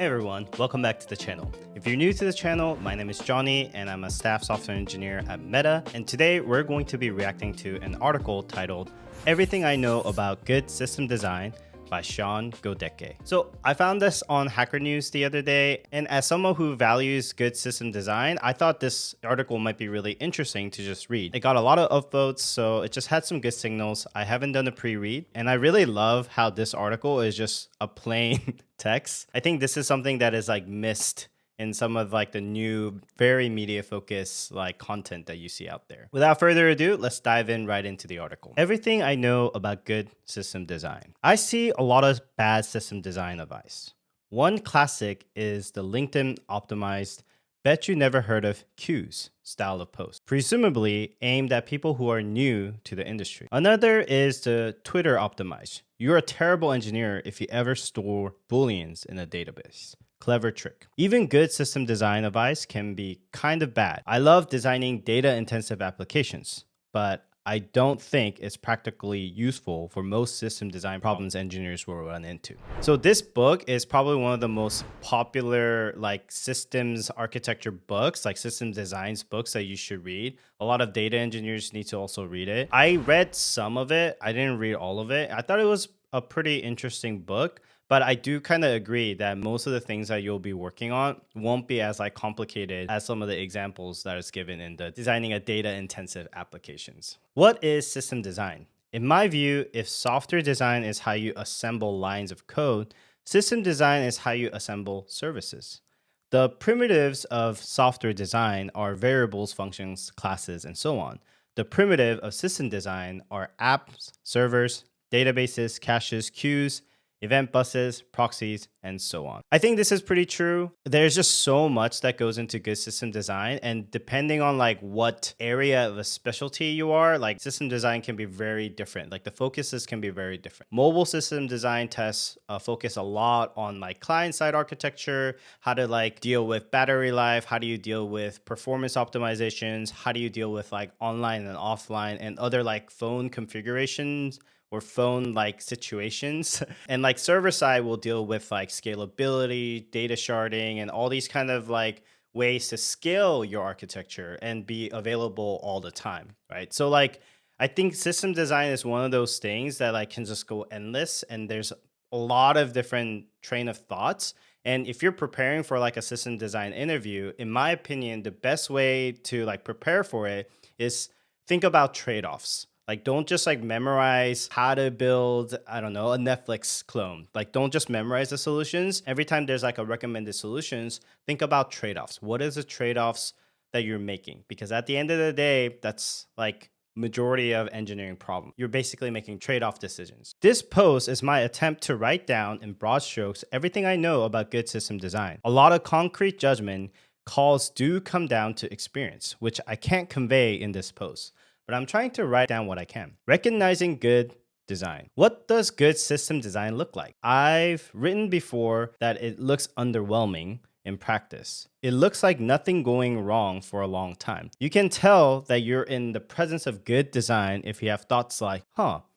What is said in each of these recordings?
Hey everyone, welcome back to the channel. If you're new to the channel, my name is Johnny and I'm a staff software engineer at Meta, and today we're going to be reacting to an article titled Everything I Know About Good System Design by Sean Goedecke. So I found this on Hacker News the other day, and as someone who values good system design, I thought this article might be really interesting to just read. It got a lot of upvotes, so it just had some good signals. I haven't done a pre-read, and I really love how this article is just a plain text. I think this is something that is like missed in some of like the new, very media focused like content that you see out there. Without further ado, let's dive in right into the article. Everything I know about good system design. I see a lot of bad system design advice. One classic is the LinkedIn optimized bet you never heard of queues style of post, presumably aimed at people who are new to the industry. Another is the Twitter optimized. You're a terrible engineer if you ever store booleans in a database. Clever trick. Even good system design advice can be kind of bad. I love designing data-intensive applications, but I don't think it's practically useful for most system design problems engineers will run into. So this book is probably one of the most popular like systems architecture books, like system designs books that you should read. A lot of data engineers need to also read it. I read some of it. I didn't read all of it. I thought it was a pretty interesting book. But I do kind of agree that most of the things that you'll be working on won't be as like complicated as some of the examples that is given in the designing a data intensive applications. What is system design? In my view, if software design is how you assemble lines of code, system design is how you assemble services. The primitives of software design are variables, functions, classes, and so on. The primitive of system design are apps, servers, databases, caches, queues, event buses, proxies, and so on. I think this is pretty true. There's just so much that goes into good system design, and depending on like what area of a specialty you are, like system design can be very different. Like the focuses can be very different. Mobile system design tests focus a lot on like client-side architecture, how to like deal with battery life, how do you deal with performance optimizations, how do you deal with like online and offline and other like phone configurations or phone like situations. And like server side will deal with like scalability, data sharding, and all these kind of like ways to scale your architecture and be available all the time, right? So like I think system design is one of those things that like can just go endless, and there's a lot of different train of thoughts. And if you're preparing for like a system design interview, in my opinion, the best way to like prepare for it is think about trade-offs. Like, don't just like memorize how to build, I don't know, a Netflix clone. Like, don't just memorize the solutions. Every time there's like a recommended solutions, think about trade-offs. What is the trade-offs that you're making? Because at the end of the day, that's like majority of engineering problem. You're basically making trade-off decisions. This post is my attempt to write down in broad strokes everything I know about good system design. A lot of concrete judgment calls do come down to experience, which I can't convey in this post. But I'm trying to write down what I can. Recognizing good design. What does good system design look like? I've written before that it looks underwhelming in practice. It looks like nothing going wrong for a long time. You can tell that you're in the presence of good design if you have thoughts like,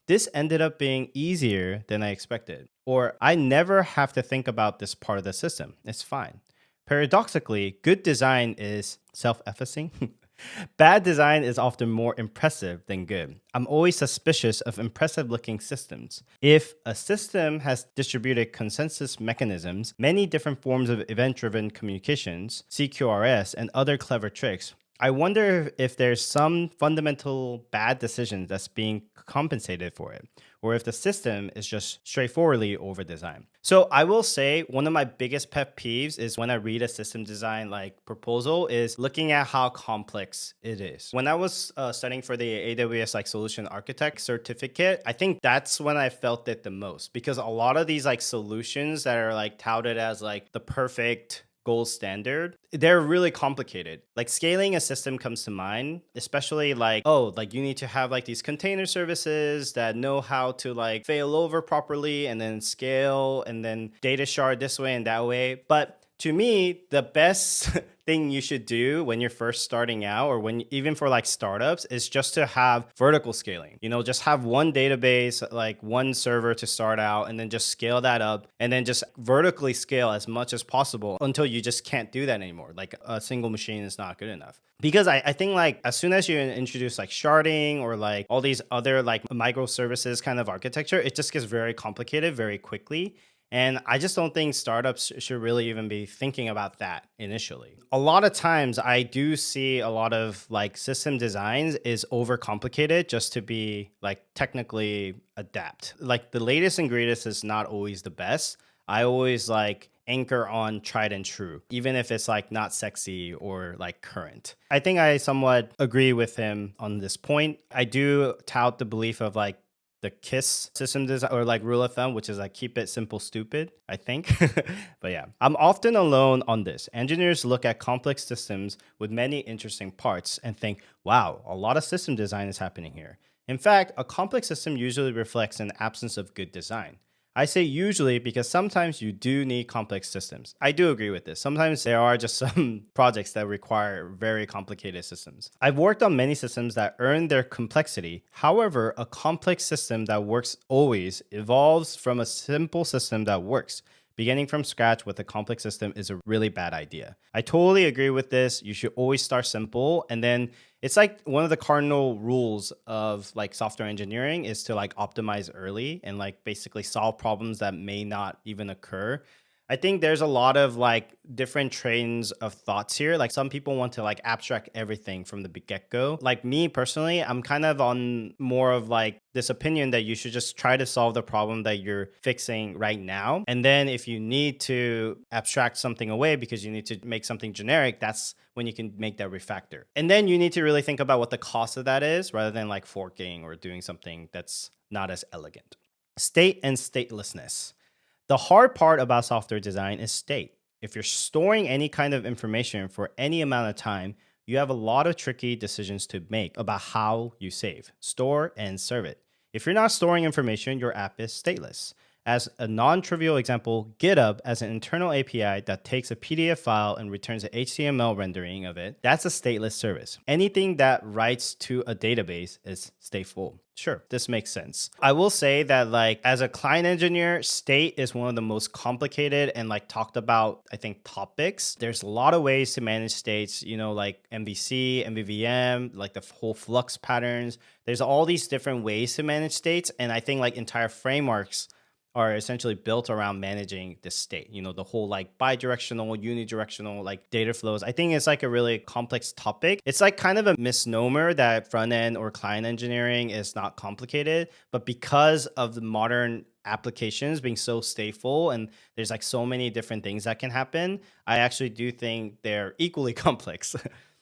this ended up being easier than I expected. Or I never have to think about this part of the system. It's fine. Paradoxically, good design is self-effacing. Bad design is often more impressive than good. I'm always suspicious of impressive looking systems. If a system has distributed consensus mechanisms, many different forms of event-driven communications, CQRS, and other clever tricks, I wonder if there's some fundamental bad decision that's being compensated for it, or if the system is just straightforwardly over-designed. So I will say one of my biggest pet peeves is when I read a system design like proposal is looking at how complex it is. When I was studying for the AWS like solution architect certificate, I think that's when I felt it the most, because a lot of these like solutions that are like touted as like the perfect gold standard, they're really complicated. Like scaling a system comes to mind, especially like, like you need to have like these container services that know how to like fail over properly and then scale and then data shard this way and that way. But to me, the best thing you should do when you're first starting out, or when even for like startups, is just to have vertical scaling. Just have one database, like one server to start out, and then just scale that up, and then just vertically scale as much as possible until you just can't do that anymore. Like a single machine is not good enough. Because I think like as soon as you introduce like sharding or like all these other like microservices kind of architecture, it just gets very complicated very quickly. And I just don't think startups should really even be thinking about that initially. A lot of times I do see a lot of like system designs is overcomplicated just to be like technically adapt. Like the latest and greatest is not always the best. I always like anchor on tried and true, even if it's like not sexy or like current. I think I somewhat agree with him on this point. I do tout the belief of like the KISS system design, or like rule of thumb, which is like keep it simple, stupid, I think. But yeah, I'm often alone on this. Engineers look at complex systems with many interesting parts and think, wow, a lot of system design is happening here. In fact, a complex system usually reflects an absence of good design. I say usually because sometimes you do need complex systems. I do agree with this. Sometimes there are just some projects that require very complicated systems. I've worked on many systems that earn their complexity. However, a complex system that works always evolves from a simple system that works. Beginning from scratch with a complex system is a really bad idea. I totally agree with this. You should always start simple, and then it's like one of the cardinal rules of like software engineering is to like optimize early and like basically solve problems that may not even occur. I think there's a lot of like different trains of thoughts here. Like some people want to like abstract everything from the get-go. Like me personally, I'm kind of on more of like this opinion that you should just try to solve the problem that you're fixing right now. And then if you need to abstract something away because you need to make something generic, that's when you can make that refactor. And then you need to really think about what the cost of that is rather than like forking or doing something that's not as elegant. State and statelessness. The hard part about software design is state. If you're storing any kind of information for any amount of time, you have a lot of tricky decisions to make about how you save, store, and serve it. If you're not storing information, your app is stateless. As a non-trivial example, GitHub as an internal API that takes a PDF file and returns an HTML rendering of it, that's a stateless service. Anything that writes to a database is stateful. Sure, this makes sense. I will say that like as a client engineer, state is one of the most complicated and like talked about, I think, topics. There's a lot of ways to manage states, like MVC, MVVM, like the whole flux patterns. There's all these different ways to manage states. And I think like entire frameworks are essentially built around managing the state, the whole like bidirectional, unidirectional like data flows. I think it's like a really complex topic. It's like kind of a misnomer that front end or client engineering is not complicated, but because of the modern applications being so stateful and there's like so many different things that can happen, I actually do think they're equally complex.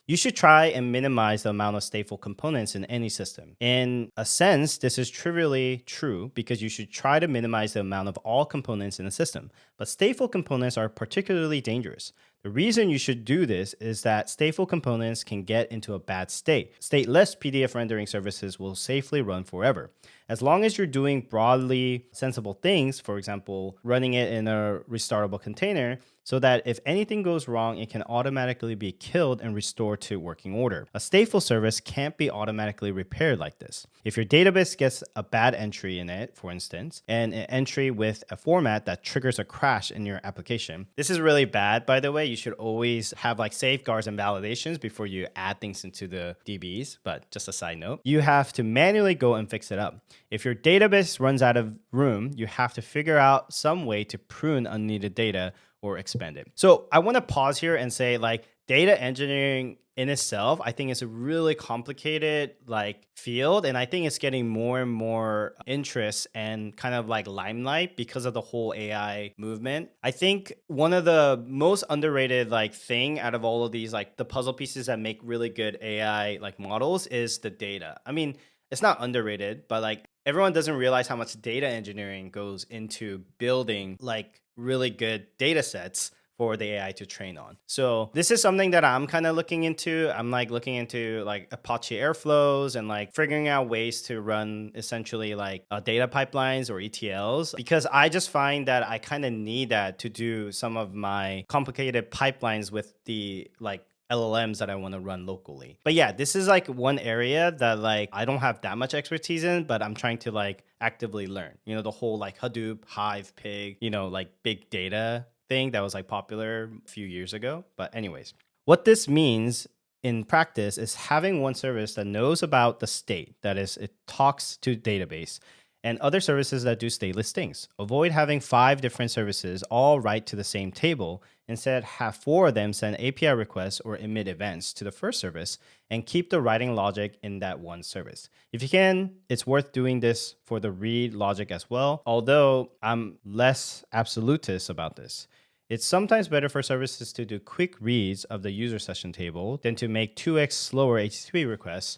You should try and minimize the amount of stateful components in any system. In a sense, this is trivially true because you should try to minimize the amount of all components in a system. But stateful components are particularly dangerous. The reason you should do this is that stateful components can get into a bad state. Stateless PDF rendering services will safely run forever. As long as you're doing broadly sensible things, for example, running it in a restartable container, so that if anything goes wrong, it can automatically be killed and restored to working order. A stateful service can't be automatically repaired like this. If your database gets a bad entry in it, for instance, and an entry with a format that triggers a crash in your application, this is really bad, by the way. You should always have like safeguards and validations before you add things into the DBs, but just a side note, you have to manually go and fix it up. If your database runs out of room, you have to figure out some way to prune unneeded data or expand it. So I want to pause here and say like data engineering in itself, I think it's a really complicated like field. And I think it's getting more and more interest and kind of like limelight because of the whole AI movement. I think one of the most underrated like thing out of all of these, like the puzzle pieces that make really good AI like models is the data. I mean, it's not underrated, but like everyone doesn't realize how much data engineering goes into building like really good data sets for the AI to train on. So this is something that I'm kind of looking into. I'm like looking into like Apache Airflows and like figuring out ways to run essentially like data pipelines or ETLs, because I just find that I kind of need that to do some of my complicated pipelines with the like LLMs that I want to run locally. But yeah, this is like one area that like I don't have that much expertise in, but I'm trying to like actively learn. You know, the whole like Hadoop, Hive, Pig, you know, like big data thing that was like popular a few years ago. But anyways, what this means in practice is having one service that knows about the state, that is, it talks to database, and other services that do stateless things. Avoid having 5 different services all write to the same table. Instead, have 4 of them send API requests or emit events to the first service, and keep the writing logic in that one service. If you can, it's worth doing this for the read logic as well, although I'm less absolutist about this. It's sometimes better for services to do quick reads of the user session table than to make 2x slower HTTP requests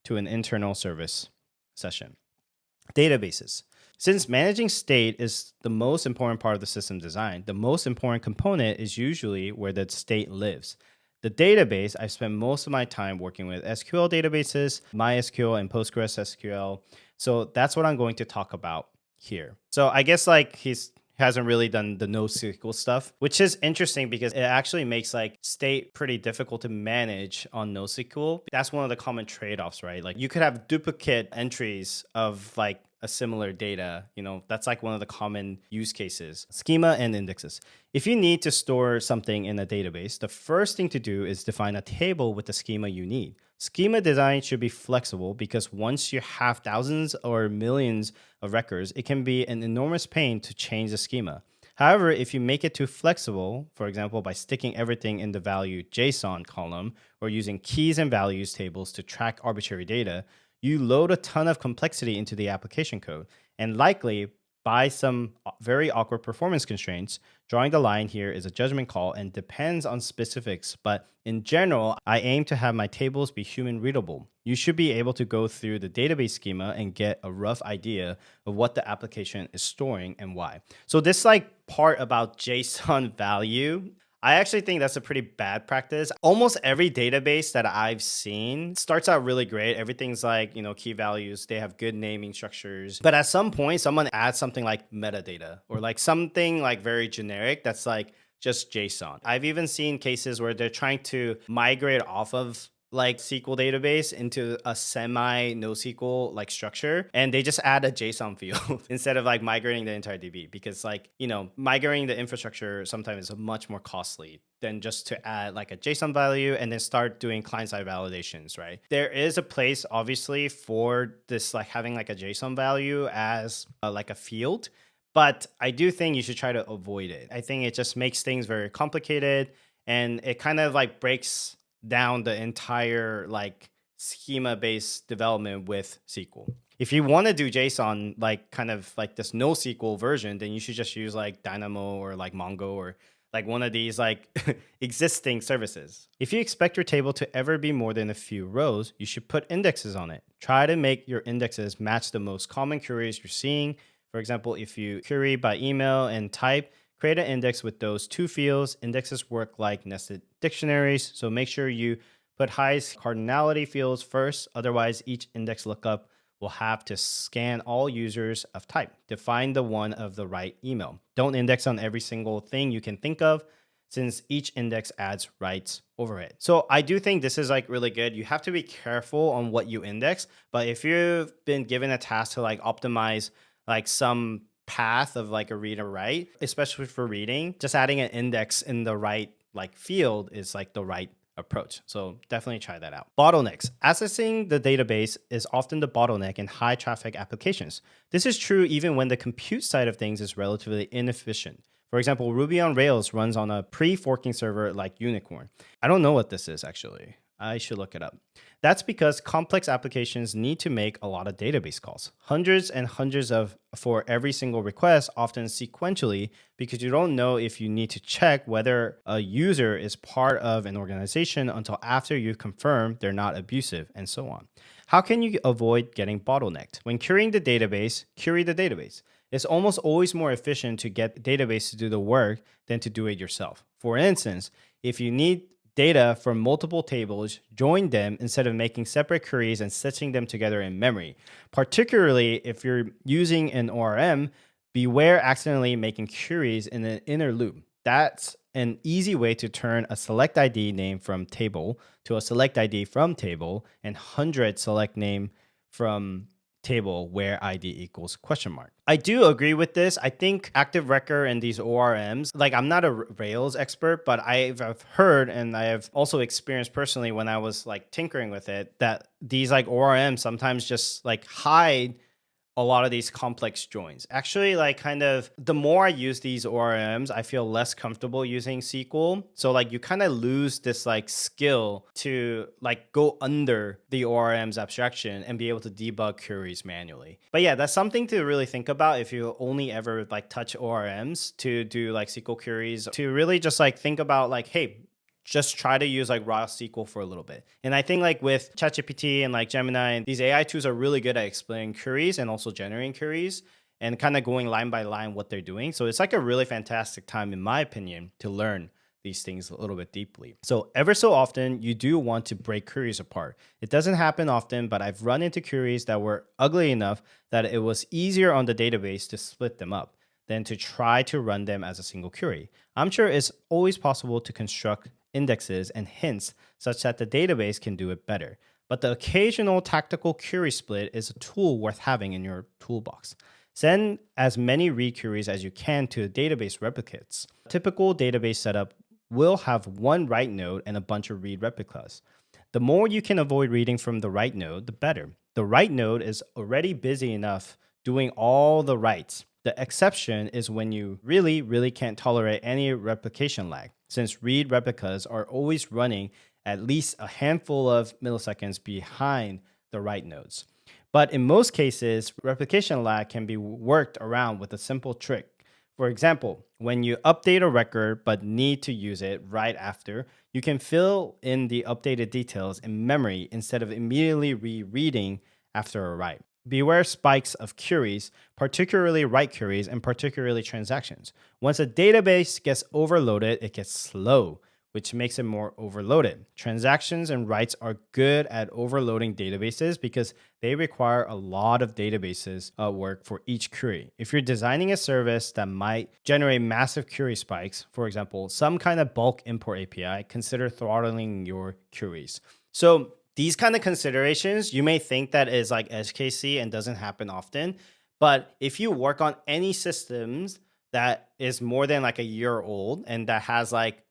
to an internal service session. Databases. Since managing state is the most important part of the system design, the most important component is usually where the state lives. The database, I've spent most of my time working with SQL databases, MySQL and PostgreSQL. So that's what I'm going to talk about here. So I guess like he's hasn't really done the NoSQL stuff, which is interesting because it actually makes like state pretty difficult to manage on NoSQL. That's one of the common trade-offs, right? Like you could have duplicate entries of like a similar data, you know, that's like one of the common use cases. Schema and indexes. If you need to store something in a database, the first thing to do is define a table with the schema you need. Schema design should be flexible because once you have thousands or millions of records, it can be an enormous pain to change the schema. However, if you make it too flexible, for example, by sticking everything in the value JSON column or using keys and values tables to track arbitrary data, you load a ton of complexity into the application code, and likely by some very awkward performance constraints. Drawing the line here is a judgment call and depends on specifics, but in general, I aim to have my tables be human readable. You should be able to go through the database schema and get a rough idea of what the application is storing and why. So this like part about JSON value, I actually think that's a pretty bad practice. Almost every database that I've seen starts out really great. Everything's like, you know, key values. They have good naming structures. But at some point, someone adds something like metadata or like something like very generic that's like just JSON. I've even seen cases where they're trying to migrate off of like SQL database into a semi NoSQL like structure, and they just add a JSON field instead of like migrating the entire DB, because like, you know, migrating the infrastructure sometimes is much more costly than just to add like a JSON value and then start doing client-side validations, right? There is a place obviously for this, like having like a JSON value as like a field, but I do think you should try to avoid it. I think it just makes things very complicated, and it kind of like breaks down the entire like schema-based development with SQL. If you want to do JSON, like kind of like this NoSQL version, then you should just use like Dynamo or like Mongo or like one of these like existing services. If you expect your table to ever be more than a few rows, you should put indexes on it. Try to make your indexes match the most common queries you're seeing. For example, if you query by email and type, create an index with those 2 fields. Indexes work like nested dictionaries, so make sure you put highest cardinality fields first. Otherwise, each index lookup will have to scan all users of type to find the one of the right email. Don't index on every single thing you can think of, since each index adds writes overhead. So I do think this is like really good. You have to be careful on what you index, but if you've been given a task to like optimize like some path of like a read or write, especially for reading, just adding an index in the right like field is like the right approach. So definitely try that out. Bottlenecks. Accessing the database is often the bottleneck in high traffic applications. This is true even when the compute side of things is relatively inefficient. For example, Ruby on Rails runs on a pre-forking server like Unicorn. I don't know what this is actually. I should look it up. That's because complex applications need to make a lot of database calls. Hundreds and hundreds of for every single request, often sequentially, because you don't know if you need to check whether a user is part of an organization until after you confirm they're not abusive, and so on. How can you avoid getting bottlenecked? When querying the database, query the database. It's almost always more efficient to get the database to do the work than to do it yourself. For instance, if you need data from multiple tables, join them instead of making separate queries and stitching them together in memory. Particularly if you're using an ORM, beware accidentally making queries in an inner loop. That's an easy way to turn a select ID name from table to a select ID from table and 100 select name from table where ID equals question mark. I do agree with this. I think Active Record and these ORMs, like I'm not a Rails expert, but I've heard and I have also experienced personally when I was like tinkering with it that these like ORMs sometimes just like hide a lot of these complex joins. Actually, like kind of the more I use these ORMs, I feel less comfortable using SQL. So like you kind of lose this like skill to like go under the ORM's abstraction and be able to debug queries manually. But yeah, that's something to really think about if you only ever like touch ORMs to do like SQL queries, to really just like think about like, hey, just try to use like raw SQL for a little bit. And I think like with ChatGPT and like Gemini, these AI tools are really good at explaining queries and also generating queries and kind of going line by line what they're doing. So it's like a really fantastic time, in my opinion, to learn these things a little bit deeply. So ever so often, you do want to break queries apart. It doesn't happen often, but I've run into queries that were ugly enough that it was easier on the database to split them up than to try to run them as a single query. I'm sure it's always possible to construct indexes and hints such that the database can do it better. But the occasional tactical query split is a tool worth having in your toolbox. Send as many read queries as you can to database replicates. A typical database setup will have one write node and a bunch of read replicas. The more you can avoid reading from the write node, the better. The write node is already busy enough doing all the writes. The exception is when you really can't tolerate any replication lag, since read replicas are always running at least a handful of milliseconds behind the write nodes. But in most cases, replication lag can be worked around with a simple trick. For example, when you update a record but need to use it right after, you can fill in the updated details in memory instead of immediately rereading after a write. Beware spikes of queries, particularly write queries and particularly transactions. Once a database gets overloaded, it gets slow, which makes it more overloaded. Transactions and writes are good at overloading databases because they require a lot of databases work for each query. If you're designing a service that might generate massive query spikes, for example, some kind of bulk import API, consider throttling your queries. So these kind of considerations, you may think that is like edge casey and doesn't happen often. But if you work on any systems that is more than like a year old and that has like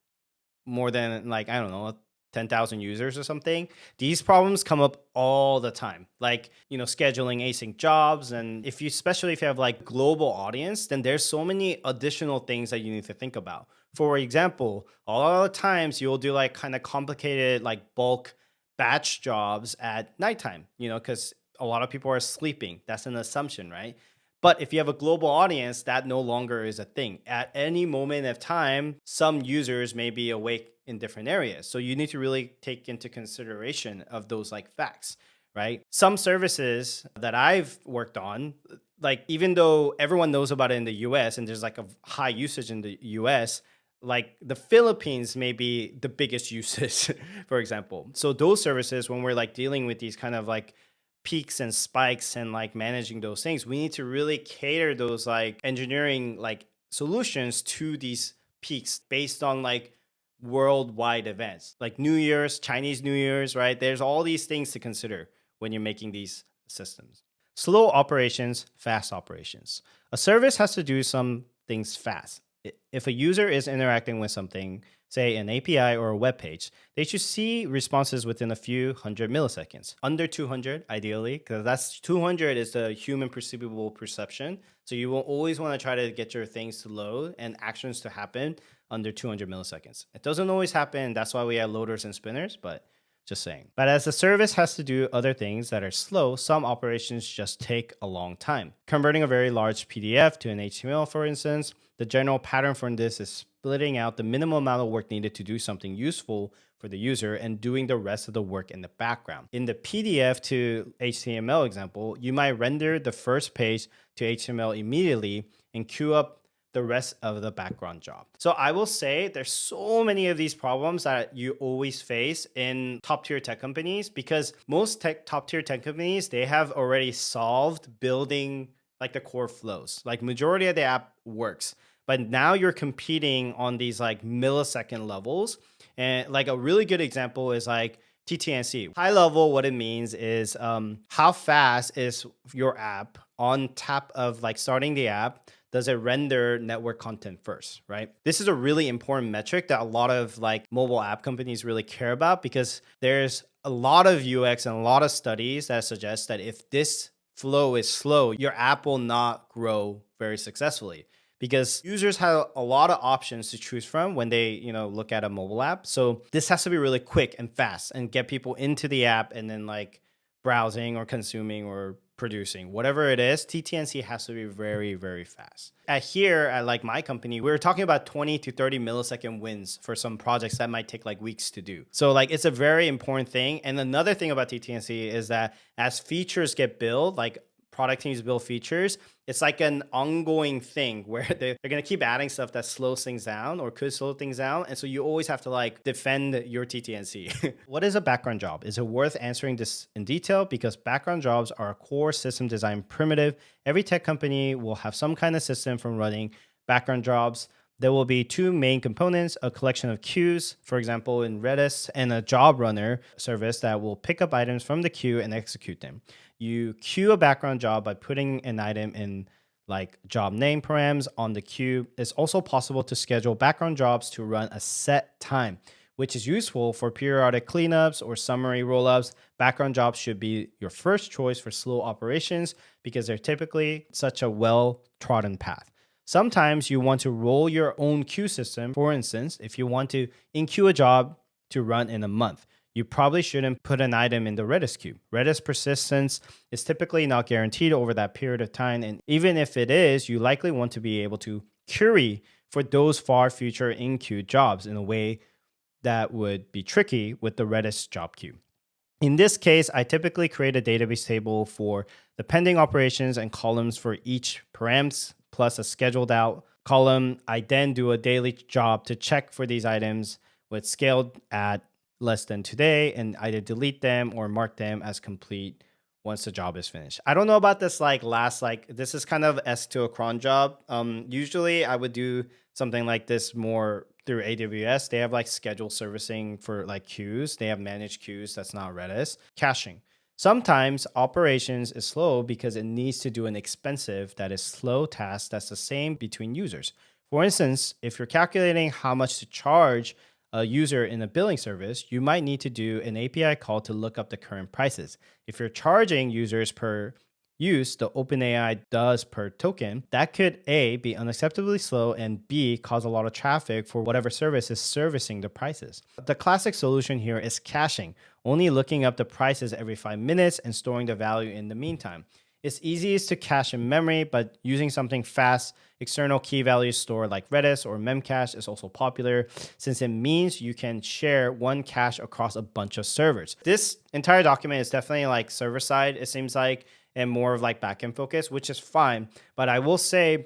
more than like, I don't know, 10,000 users or something, these problems come up all the time. Like, you know, scheduling async jobs. And if you, especially if you have like global audience, then there's so many additional things that you need to think about. For example, a lot of times you'll do like kind of complicated, like bulk batch jobs at nighttime, you know, because a lot of people are sleeping. That's an assumption, right? But if you have a global audience, that no longer is a thing. At any moment of time, some users may be awake in different areas. So you need to really take into consideration of those like facts, right? Some services that I've worked on, like even though everyone knows about it in the US and there's like a high usage in the US, like the Philippines may be the biggest usage, for example. So those services, when we're like dealing with these kind of like peaks and spikes and like managing those things, we need to really cater those like engineering like solutions to these peaks based on like worldwide events like New Year's, Chinese New Year's, right? There's all these things to consider when you're making these systems. Slow operations, fast operations. A service has to do some things fast. If a user is interacting with something, say an API or a web page, they should see responses within a few hundred milliseconds. Under 200, ideally, because that's 200 is the human perceivable perception. So you will always want to try to get your things to load and actions to happen under 200 milliseconds. It doesn't always happen. That's why we have loaders and spinners, but just saying. But as the service has to do other things that are slow, some operations just take a long time. Converting a very large PDF to an HTML, for instance, The general pattern for this is splitting out the minimum amount of work needed to do something useful for the user and doing the rest of the work in the background. In the PDF to HTML example, you might render the first page to HTML immediately and queue up the rest of the background job. So I will say there's so many of these problems that you always face in top tier tech companies, because most top tier tech companies, they have already solved building like the core flows. Like majority of the app works, but now you're competing on these like millisecond levels. And like a really good example is like TTNC. High level, what it means is how fast is your app on tap of like starting the app, does it render network content first, right? This is a really important metric that a lot of like mobile app companies really care about, because there's a lot of UX and a lot of studies that suggest that if this flow is slow, your app will not grow very successfully, because users have a lot of options to choose from when they, look at a mobile app. So this has to be really quick and fast and get people into the app and then like browsing or consuming or producing, whatever it is. TTNC has to be very, very fast. At like my company, we're talking about 20 to 30 millisecond wins for some projects that might take like weeks to do. So like it's a very important thing. And another thing about TTNC is that as features get built, like product teams build features, it's like an ongoing thing where they're going to keep adding stuff that slows things down or could slow things down. And so you always have to like defend your TTNC. What is a background job? Is it worth answering this in detail? Because background jobs are a core system design primitive. Every tech company will have some kind of system for running background jobs. There will be two main components: a collection of queues, for example, in Redis, and a job runner service that will pick up items from the queue and execute them. You queue a background job by putting an item in like job name params on the queue. It's also possible to schedule background jobs to run a set time, which is useful for periodic cleanups or summary rollups. Background jobs should be your first choice for slow operations because they're typically such a well-trodden path. Sometimes you want to roll your own queue system. For instance, if you want to in-queue a job to run in a month, you probably shouldn't put an item in the Redis queue. Redis persistence is typically not guaranteed over that period of time. And even if it is, you likely want to be able to query for those far future in-queue jobs in a way that would be tricky with the Redis job queue. In this case, I typically create a database table for the pending operations and columns for each params, plus a scheduled out column. I then do a daily job to check for these items with scaled at less than today and either delete them or mark them as complete once the job is finished. I don't know about this this is kind of S to a cron job. Usually I would do something like this more through AWS. They have like scheduled servicing for like queues. They have managed queues. That's not Redis. Caching. Sometimes operations is slow because it needs to do an expensive that is slow task that's the same between users. For instance, if you're calculating how much to charge a user in a billing service, you might need to do an API call to look up the current prices. If you're charging users per use, the OpenAI does per token, that could A, be unacceptably slow, and B, cause a lot of traffic for whatever service is servicing the prices. The classic solution here is caching, only looking up the prices every 5 minutes and storing the value in the meantime. It's easiest to cache in memory, but using something fast, external key value store like Redis or Memcache is also popular, since it means you can share one cache across a bunch of servers. This entire document is definitely like server side, it seems like, and more of like backend focus, which is fine. But I will say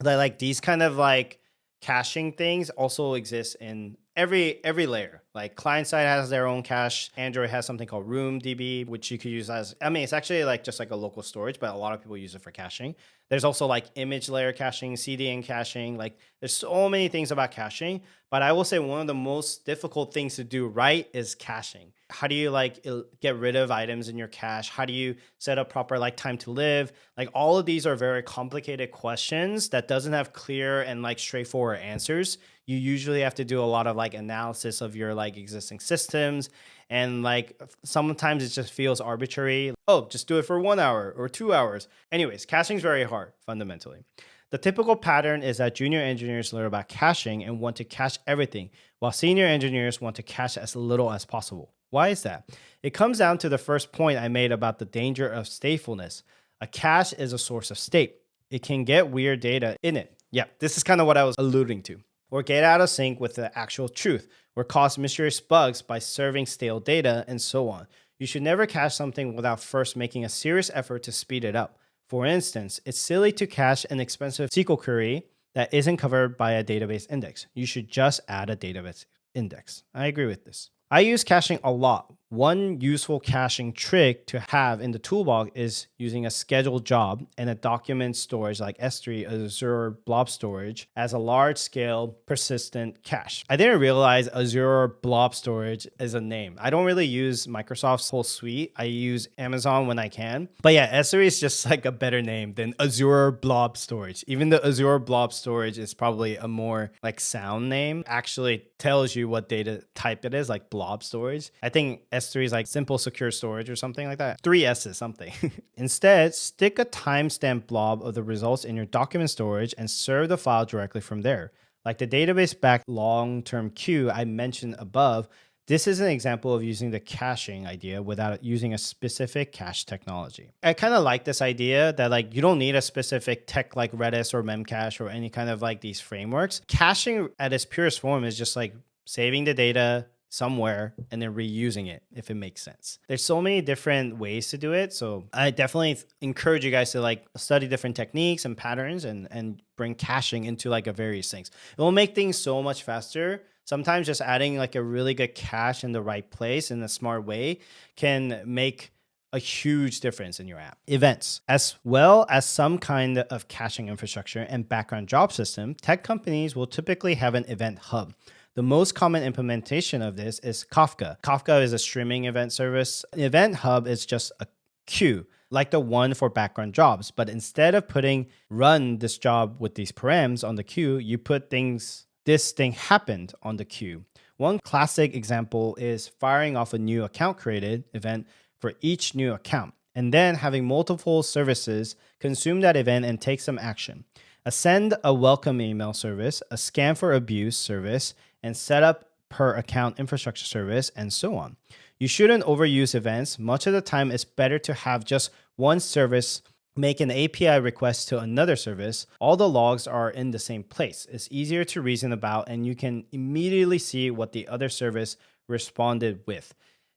that like these kind of like caching things also exist in every layer. Like client side has their own cache. Android has something called RoomDB, which you could use as, it's actually like just like a local storage, but a lot of people use it for caching. There's also like image layer caching, CDN caching. Like there's so many things about caching, but I will say one of the most difficult things to do right is caching. How do you like get rid of items in your cache? How do you set up proper like time to live? Like all of these are very complicated questions that doesn't have clear and like straightforward answers. You usually have to do a lot of like analysis of your like existing systems. And like sometimes it just feels arbitrary. Oh, just do it for 1 hour or 2 hours. Anyways, caching is very hard fundamentally. The typical pattern is that junior engineers learn about caching and want to cache everything, while senior engineers want to cache as little as possible. Why is that? It comes down to the first point I made about the danger of statefulness. A cache is a source of state. It can get weird data in it. Yeah, this is kind of what I was alluding to. Or get out of sync with the actual truth, or cause mysterious bugs by serving stale data, and so on. You should never cache something without first making a serious effort to speed it up. For instance, it's silly to cache an expensive SQL query that isn't covered by a database index. You should just add a database index. I agree with this. I use caching a lot. One useful caching trick to have in the toolbox is using a scheduled job and a document storage like S3, Azure Blob Storage as a large scale persistent cache. I didn't realize Azure Blob Storage is a name. I don't really use Microsoft's whole suite. I use Amazon when I can. But yeah, S3 is just like a better name than Azure Blob Storage. Even the Azure Blob Storage is probably a more like sound name. Actually tells you what data type it is, like blob storage. I think S3 is like simple secure storage or something like that. 3S is something. Instead, stick a timestamp blob of the results in your document storage and serve the file directly from there. Like the database-backed long-term queue I mentioned above, this is an example of using the caching idea without using a specific cache technology. I kind of like this idea that like you don't need a specific tech like Redis or Memcache or any kind of like these frameworks. Caching at its purest form is just like saving the data somewhere and then reusing it if it makes sense. There's so many different ways to do it. So I definitely encourage you guys to like study different techniques and patterns and bring caching into like a various things. It will make things so much faster. Sometimes just adding like a really good cache in the right place in a smart way can make a huge difference in your app. Events, as well as some kind of caching infrastructure and background job system, tech companies will typically have an event hub. The most common implementation of this is Kafka. Kafka is a streaming event service. An event hub is just a queue, like the one for background jobs. But instead of putting run this job with these params on the queue, you put this thing happened on the queue. One classic example is firing off a new account created event for each new account, and then having multiple services consume that event and take some action. A send a welcome email service, a scan for abuse service, and set up per account infrastructure service, and so on. You shouldn't overuse events. Much of the time, it's better to have just one service make an API request to another service. All the logs are in the same place. It's easier to reason about, and you can immediately see what the other service responded with.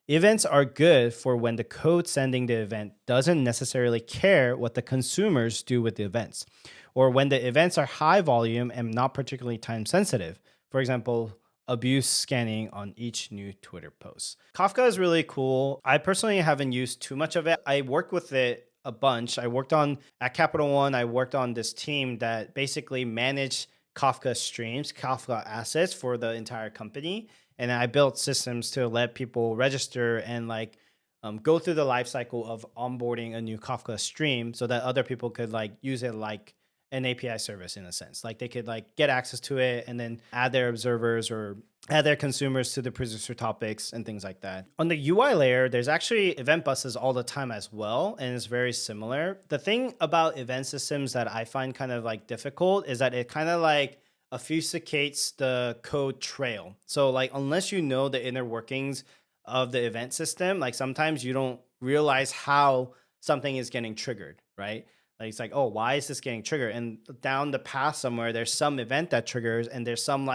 Events are good for when the code sending the event doesn't necessarily care what the consumers do with the events, or when the events are high volume and not particularly time sensitive. For example, abuse scanning on each new Twitter post. Kafka is really cool. I personally haven't used too much of it. I worked with it a bunch. At Capital One, I worked on this team that basically managed Kafka streams, Kafka assets for the entire company. And I built systems to let people register and go through the life cycle of onboarding a new Kafka stream so that other people could use it like an API service in a sense. Like they could get access to it and then add their observers or add their consumers to the producer topics and things like that. On the UI layer, there's actually event buses all the time as well, and it's very similar. The thing about event systems that I find kind of difficult is that it kind of obfuscates the code trail. So unless you know the inner workings of the event system, sometimes you don't realize how something is getting triggered, right? It's oh, why is this getting triggered? And down the path somewhere, there's some event that triggers, and there's some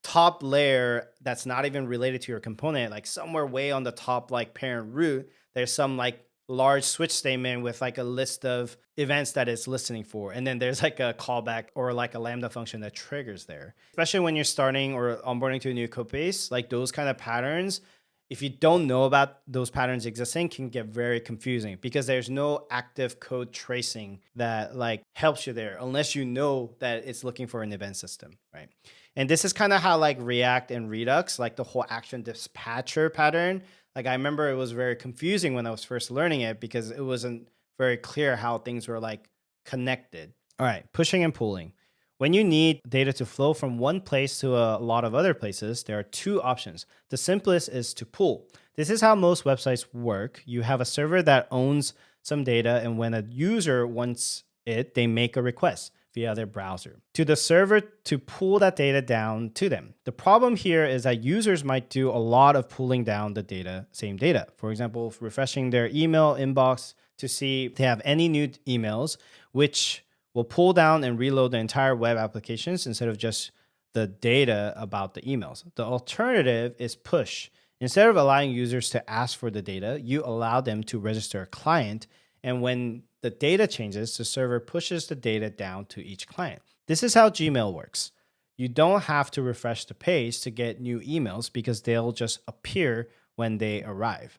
top layer that's not even related to your component. Somewhere way on the top parent root, there's some large switch statement with a list of events that it's listening for. And then there's a callback or a Lambda function that triggers there. Especially when you're starting or onboarding to a new code base, those kind of patterns, if you don't know about those patterns existing, can get very confusing because there's no active code tracing that helps you there unless you know that it's looking for an event system, right? And this is kind of how React and Redux, the whole action dispatcher pattern, I remember it was very confusing when I was first learning it because it wasn't very clear how things were connected. All right, pushing and pulling. When you need data to flow from one place to a lot of other places, there are two options. The simplest is to pull. This is how most websites work. You have a server that owns some data, and when a user wants it, they make a request via their browser to the server to pull that data down to them. The problem here is that users might do a lot of pulling down the same data. For example, refreshing their email inbox to see if they have any new emails, which will pull down and reload the entire web applications instead of just the data about the emails. The alternative is push. Instead of allowing users to ask for the data, you allow them to register a client. And when the data changes, the server pushes the data down to each client. This is how Gmail works. You don't have to refresh the page to get new emails because they'll just appear when they arrive.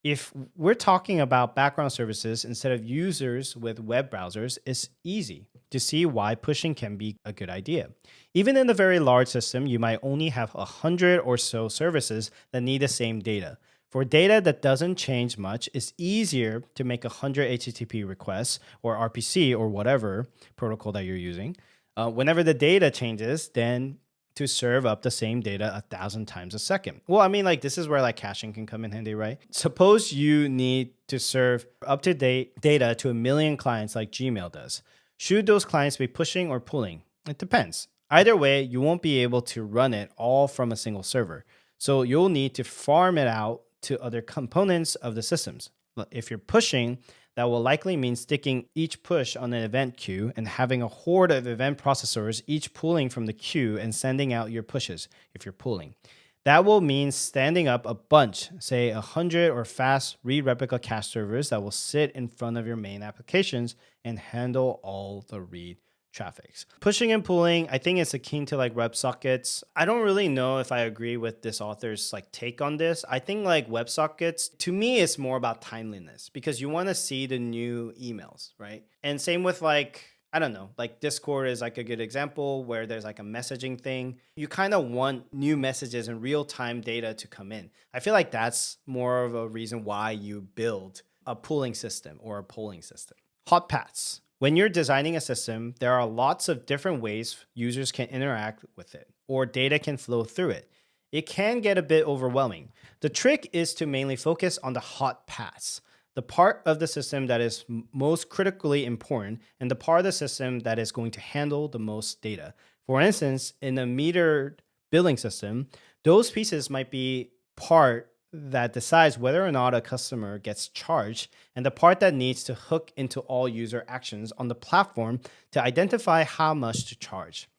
If we're talking about background services instead of users with web browsers, it's easy to see why pushing can be a good idea. Even in a very large system, you might only have 100 or so services that need the same data. For data that doesn't change much, it's easier to make 100 HTTP requests or RPC or whatever protocol that you're using. Whenever the data changes, then to serve up the same data 1,000 times a second. Well, I mean, like this is where like caching can come in handy, right? Suppose you need to serve up-to-date data to 1 million clients like Gmail does. Should those clients be pushing or pulling? It depends. Either way, you won't be able to run it all from a single server. So you'll need to farm it out to other components of the systems. If you're pushing, that will likely mean sticking each push on an event queue and having a horde of event processors, each pulling from the queue and sending out your pushes if you're pulling. That will mean standing up a bunch, say 100 or fast read replica cache servers that will sit in front of your main applications and handle all the read traffics. Pushing and pulling, I think it's akin to like WebSockets. I don't really know if I agree with this author's like take on this. I think like WebSockets, to me, it's more about timeliness because you want to see the new emails, right? And same with like, I don't know, like Discord is like a good example where there's like a messaging thing. You kind of want new messages and real-time data to come in. I feel like that's more of a reason why you build a pooling system or a polling system. Hot paths. When you're designing a system, there are lots of different ways users can interact with it or data can flow through it. It can get a bit overwhelming. The trick is to mainly focus on the hot paths, the part of the system that is most critically important and the part of the system that is going to handle the most data. For instance, in a metered billing system, those pieces might be part that decides whether or not a customer gets charged and the part that needs to hook into all user actions on the platform to identify how much to charge.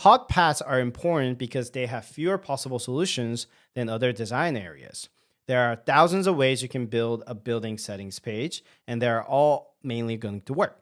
Hot paths are important because they have fewer possible solutions than other design areas. There are thousands of ways you can build a building settings page, and they're all mainly going to work.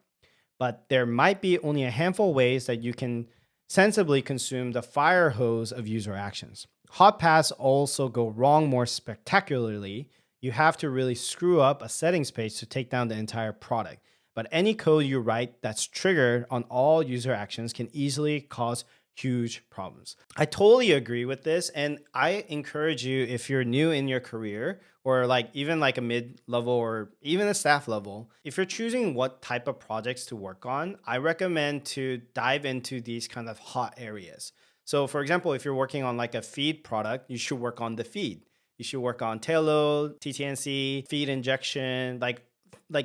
But there might be only a handful of ways that you can sensibly consume the fire hose of user actions. Hot paths also go wrong more spectacularly. You have to really screw up a settings page to take down the entire product. But any code you write that's triggered on all user actions can easily cause huge problems. I totally agree with this. And I encourage you, if you're new in your career or like even like a mid-level or even a staff level, if you're choosing what type of projects to work on, I recommend to dive into these kind of hot areas. So for example, if you're working on like a feed product, you should work on the feed. You should work on tail load, TTNC, feed injection, like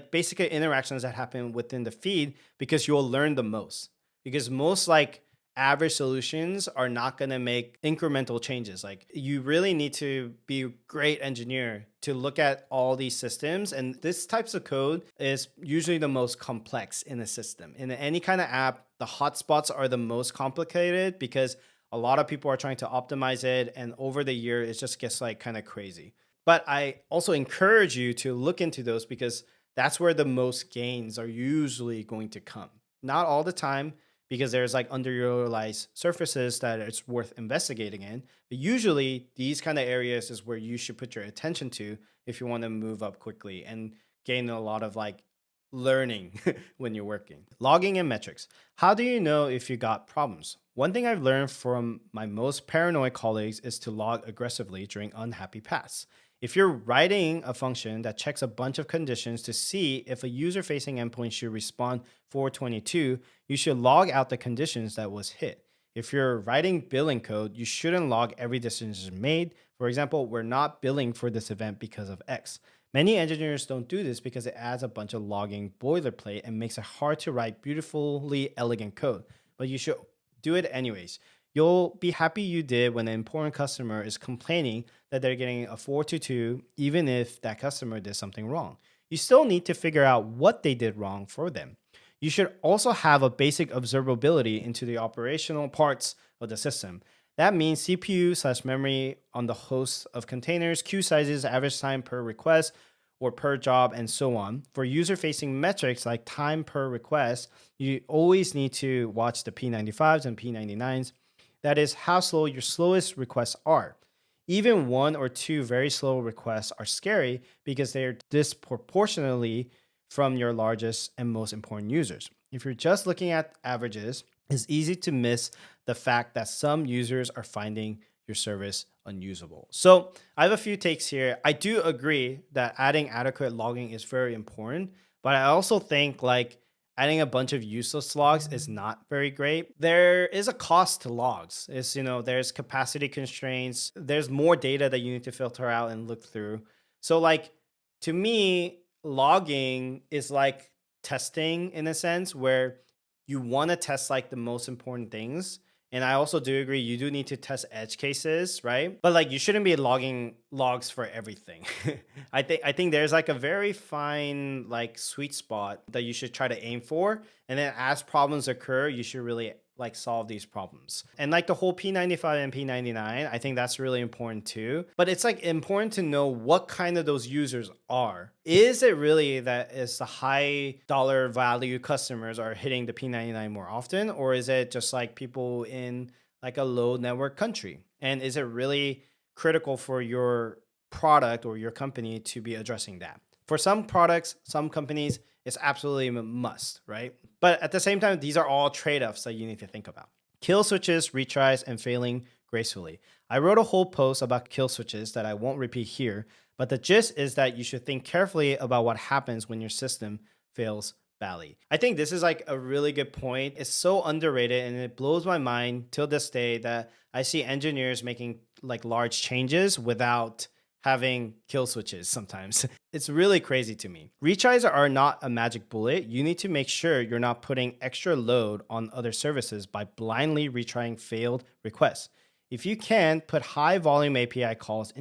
basic interactions that happen within the feed because you'll learn the most. Because most like average solutions are not going to make incremental changes. Like you really need to be a great engineer to look at all these systems. And this types of code is usually the most complex in a system. In any kind of app, the hotspots are the most complicated because a lot of people are trying to optimize it. And over the year, it just gets like kind of crazy. But I also encourage you to look into those because that's where the most gains are usually going to come. Not all the time, because there's like underutilized surfaces that it's worth investigating in. But usually these kind of areas is where you should put your attention to if you want to move up quickly and gain a lot of like learning when you're working. Logging and metrics. How do you know if you got problems? One thing I've learned from my most paranoid colleagues is to log aggressively during unhappy paths. If you're writing a function that checks a bunch of conditions to see if a user-facing endpoint should respond 422, you should log out the conditions that was hit. If you're writing billing code, you shouldn't log every decision made. For example, we're not billing for this event because of X. Many engineers don't do this because it adds a bunch of logging boilerplate and makes it hard to write beautifully elegant code, but you should do it anyways. You'll be happy you did when an important customer is complaining that they're getting a 422, even if that customer did something wrong. You still need to figure out what they did wrong for them. you should also have a basic observability into the operational parts of the system. That means CPU slash memory on the host of containers, queue sizes, average time per request or per job, and so on. For user facing metrics like time per request, you always need to watch the P95s and P99s. That is how slow your slowest requests are. Even one or two very slow requests are scary because they are disproportionately from your largest and most important users. If you're just looking at averages, it's easy to miss the fact that some users are finding your service unusable. So I have a few takes here. I do agree that adding adequate logging is very important, but I also think like adding a bunch of useless logs is not very great. There is a cost to logs. There's capacity constraints. There's more data that you need to filter out and look through. So like to me, logging is like testing in a sense where you want to test like the most important things. And I also do agree you do need to test edge cases, right? But like you shouldn't be logging logs for everything. I think there's like a very fine like sweet spot that you should try to aim for. And then as problems occur, you should really like solve these problems. And like the whole P95 and P99, I think that's really important too. But it's like important to know what kind of those users are. Is it really that is the high dollar value customers are hitting the P99 more often? Or is it just like people in like a low network country? And is it really critical for your product or your company to be addressing that? For some products, some companies, it's absolutely a must, right? But at the same time, these are all trade-offs that you need to think about. Kill switches, retries, and failing gracefully. I wrote a whole post about kill switches that I won't repeat here, but the gist is that you should think carefully about what happens when your system fails badly. I think this is like a really good point. It's so underrated and it blows my mind till this day that I see engineers making like large changes without having kill switches sometimes. It's really crazy to me. Retries are not a magic bullet. You need to make sure you're not putting extra load on other services by blindly retrying failed requests. If you can, put high volume API calls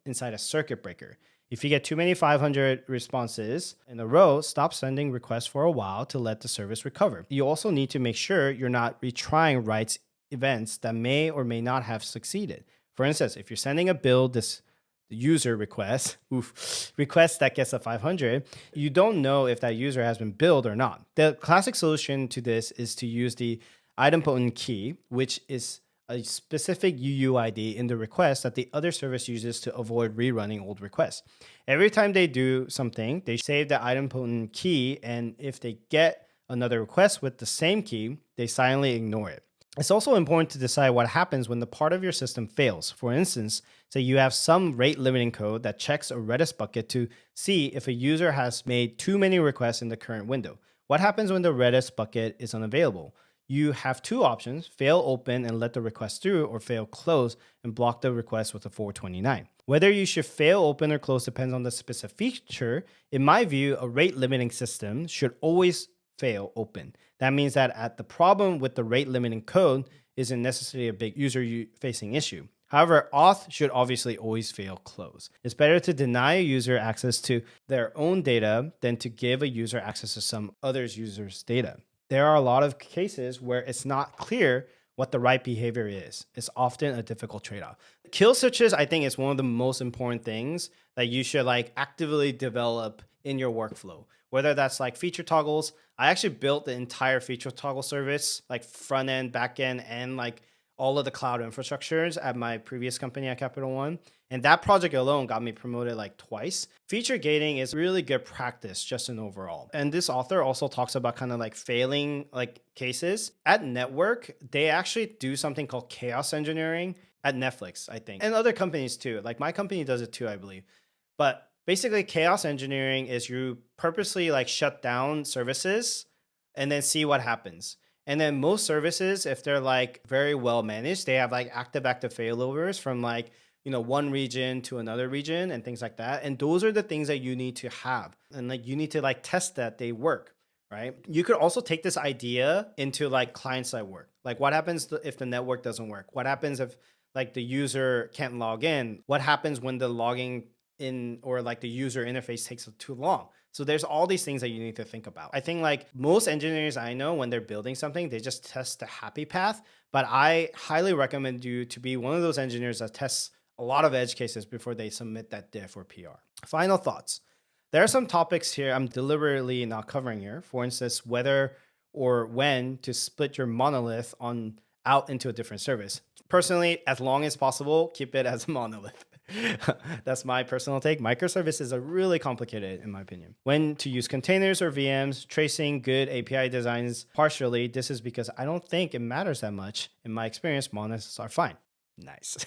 inside a circuit breaker. If you get too many 500 responses in a row, stop sending requests for a while to let the service recover. You also need to make sure you're not retrying writes events that may or may not have succeeded. For instance, if you're sending a build this user request that gets a 500, you don't know if that user has been billed or not. The classic solution to this is to use the idempotent key, which is a specific UUID in the request that the other service uses to avoid rerunning old requests. Every time they do something, they save the idempotent key, and if they get another request with the same key, they silently ignore it. It's also important to decide what happens when the part of your system fails. For instance, say you have some rate limiting code that checks a Redis bucket to see if a user has made too many requests in the current window. What happens when the Redis bucket is unavailable? You have two options: fail open and let the request through, or fail close and block the request with a 429. Whether you should fail open or close depends on the specific feature. In my view, a rate limiting system should always fail open. That means that at the problem with the rate limiting code isn't necessarily a big user facing issue. However, auth should obviously always fail close. It's better to deny a user access to their own data than to give a user access to some other user's data. There are a lot of cases where it's not clear what the right behavior is. It's often a difficult trade-off. Kill switches, I think, is one of the most important things that you should like actively develop in your workflow. Whether that's like feature toggles. I actually built the entire feature toggle service, like front end, back end, and like all of the cloud infrastructures at my previous company at Capital One. And that project alone got me promoted like twice. Feature gating is really good practice just in overall. And this author also talks about kind of like failing like cases. At Network, they actually do something called chaos engineering at Netflix, I think. And other companies too. Like my company does it too, I believe. But basically chaos engineering is you purposely like shut down services and then see what happens. And then most services, if they're like very well managed, they have like active failovers from like, one region to another region and things like that. And those are the things that you need to have. And like you need to like test that they work, right? You could also take this idea into like client side work. Like what happens if the network doesn't work? What happens if like the user can't log in? What happens when the logging in or like the user interface takes too long? So there's all these things that you need to think about. I think like most engineers I know, when they're building something, they just test the happy path. But I highly recommend you to be one of those engineers that tests a lot of edge cases before they submit that diff or PR. Final thoughts. There are some topics here I'm deliberately not covering here. For instance, whether or when to split your monolith on out into a different service. Personally, as long as possible, keep it as a monolith. That's my personal take. Microservices are really complicated, in my opinion. When to use containers or VMs, tracing good API designs partially. This is because I don't think it matters that much. In my experience, monoliths are fine. Nice.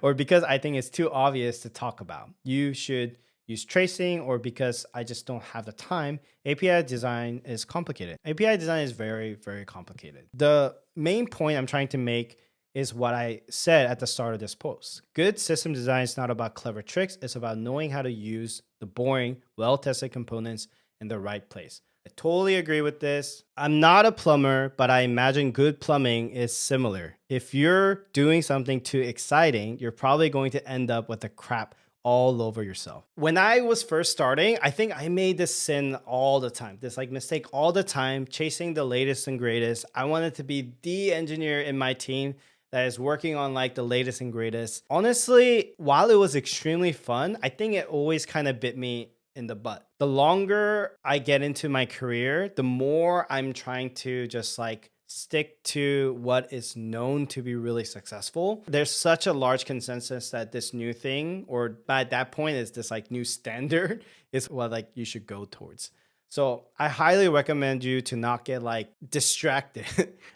Or because I think it's too obvious to talk about. You should use tracing, or because I just don't have the time. API design is complicated. API design is very, very complicated. The main point I'm trying to make is what I said at the start of this post. Good system design is not about clever tricks. It's about knowing how to use the boring, well-tested components in the right place. I totally agree with this. I'm not a plumber, but I imagine good plumbing is similar. If you're doing something too exciting, you're probably going to end up with the crap all over yourself. When I was first starting, I think I made this sin all the time, this like mistake all the time, chasing the latest and greatest. I wanted to be the engineer in my team that is working on like the latest and greatest. Honestly, while it was extremely fun, I think it always kind of bit me in the butt. The longer I get into my career, the more I'm trying to just like stick to what is known to be really successful. There's such a large consensus that this new thing, or by that point is this like new standard, is what like you should go towards. So I highly recommend you to not get like distracted.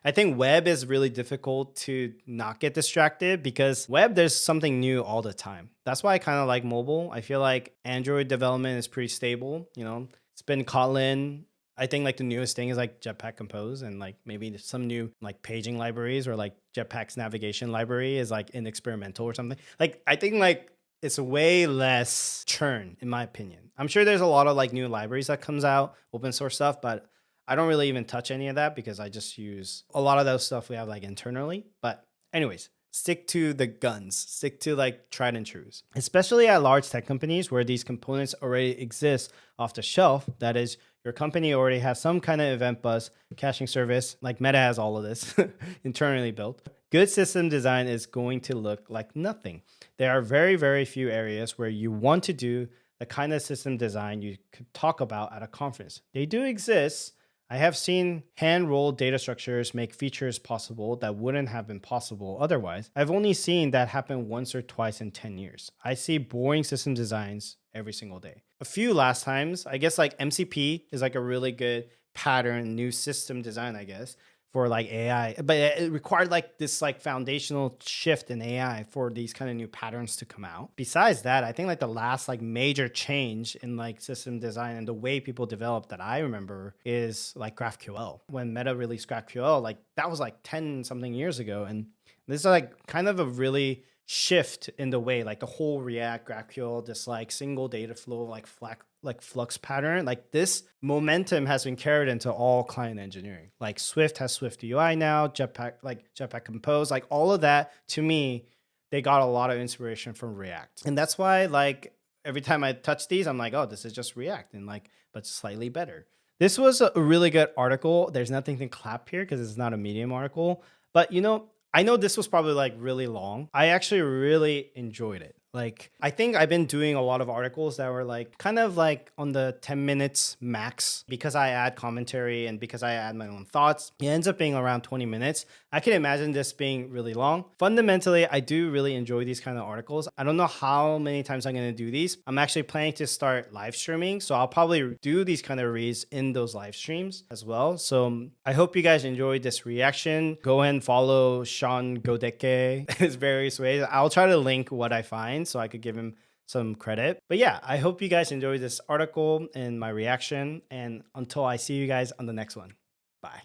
I think web is really difficult to not get distracted because web, there's something new all the time. That's why I kind of like mobile. I feel like Android development is pretty stable. You know, it's been Kotlin. I think like the newest thing is like Jetpack Compose, and like maybe some new like paging libraries, or like Jetpack's navigation library is like in experimental or something. Like I think like it's way less churn, in my opinion. I'm sure there's a lot of like new libraries that comes out, open source stuff, but I don't really even touch any of that because I just use a lot of those stuff we have like internally. But anyways, stick to the guns, stick to like tried and trues, especially at large tech companies where these components already exist off the shelf. That is, your company already has some kind of event bus caching service, like Meta has all of this internally built. Good system design is going to look like nothing. There are very, very few areas where you want to do the kind of system design you could talk about at a conference. They do exist. I have seen hand-rolled data structures make features possible that wouldn't have been possible otherwise. I've only seen that happen once or twice in 10 years. I see boring system designs every single day. A few last times, I guess like MCP is like a really good pattern, new system design, I guess, for like AI, but it required like this like foundational shift in AI for these kind of new patterns to come out. Besides that, I think like the last like major change in like system design and the way people develop that I remember is like GraphQL. When Meta released GraphQL, like that was like 10 something years ago. And this is like kind of a really shift in the way like the whole React GraphQL, this like single data flow, like flux pattern, like this momentum has been carried into all client engineering. Like Swift has Swift UI now, Jetpack Compose, like all of that. To me, they got a lot of inspiration from React, and that's why like every time I touch these, I'm like, oh, this is just React, and like but slightly better. This was a really good article. There's nothing to clap here because it's not a Medium article, but you know, I know this was probably like really long. I actually really enjoyed it. Like, I think I've been doing a lot of articles that were like kind of like on the 10 minutes max because I add commentary and because I add my own thoughts. It ends up being around 20 minutes. I can imagine this being really long. Fundamentally, I do really enjoy these kind of articles. I don't know how many times I'm going to do these. I'm actually planning to start live streaming. So I'll probably do these kind of reads in those live streams as well. So I hope you guys enjoyed this reaction. Go ahead and follow Sean Goedecke, his various ways. I'll try to link what I find so I could give him some credit. But yeah, I hope you guys enjoyed this article and my reaction. And until I see you guys on the next one, bye.